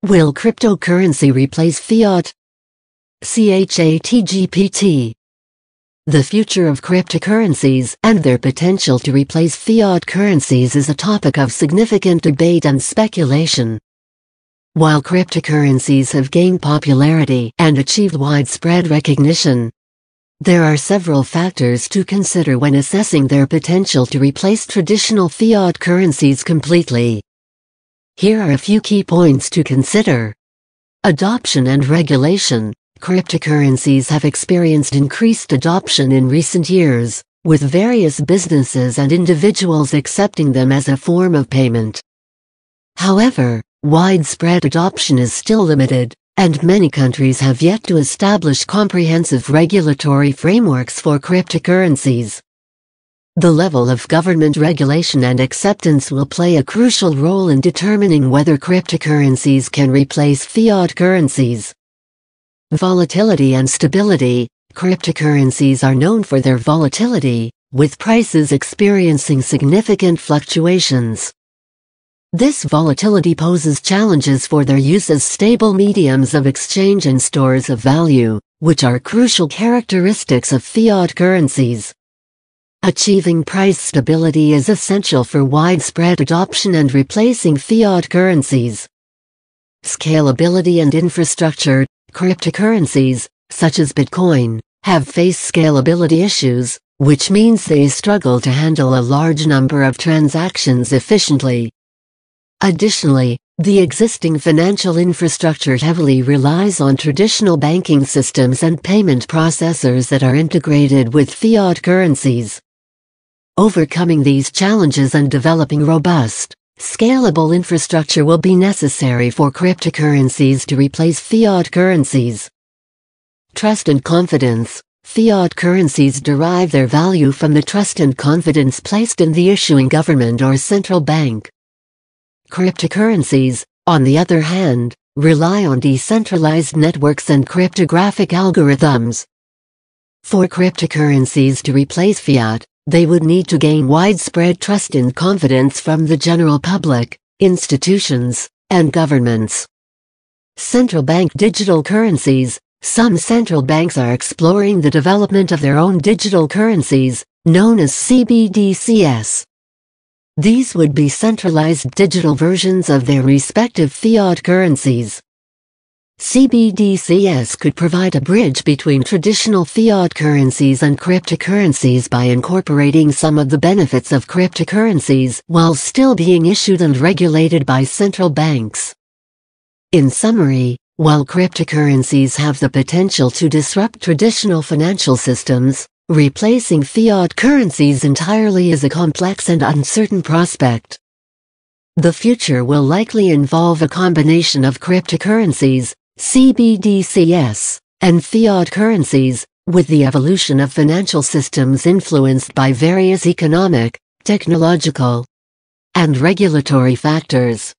Will cryptocurrency replace fiat? Chat GPT. The future of cryptocurrencies and their potential to replace fiat currencies is a topic of significant debate and speculation. While cryptocurrencies have gained popularity and achieved widespread recognition, there are several factors to consider when assessing their potential to replace traditional fiat currencies completely. Here are a few key points to consider. Adoption and regulation. Cryptocurrencies have experienced increased adoption in recent years, with various businesses and individuals accepting them as a form of payment. However, widespread adoption is still limited, and many countries have yet to establish comprehensive regulatory frameworks for cryptocurrencies. The level of government regulation and acceptance will play a crucial role in determining whether cryptocurrencies can replace fiat currencies. Volatility and stability. Cryptocurrencies are known for their volatility, with prices experiencing significant fluctuations. This volatility poses challenges for their use as stable mediums of exchange and stores of value, which are crucial characteristics of fiat currencies. Achieving price stability is essential for widespread adoption and replacing fiat currencies. Scalability and infrastructure. Cryptocurrencies, such as Bitcoin, have faced scalability issues, which means they struggle to handle a large number of transactions efficiently. Additionally, the existing financial infrastructure heavily relies on traditional banking systems and payment processors that are integrated with fiat currencies. Overcoming these challenges and developing robust, scalable infrastructure will be necessary for cryptocurrencies to replace fiat currencies. Trust and confidence. Fiat currencies derive their value from the trust and confidence placed in the issuing government or central bank. Cryptocurrencies, on the other hand, rely on decentralized networks and cryptographic algorithms. For cryptocurrencies to replace fiat, they would need to gain widespread trust and confidence from the general public, institutions, and governments. Central bank digital currencies. Some central banks are exploring the development of their own digital currencies, known as CBDCs. These would be centralized digital versions of their respective fiat currencies. CBDCs could provide a bridge between traditional fiat currencies and cryptocurrencies by incorporating some of the benefits of cryptocurrencies while still being issued and regulated by central banks. In summary, while cryptocurrencies have the potential to disrupt traditional financial systems, replacing fiat currencies entirely is a complex and uncertain prospect. The future will likely involve a combination of cryptocurrencies, CBDCs, and fiat currencies, with the evolution of financial systems influenced by various economic, technological, and regulatory factors.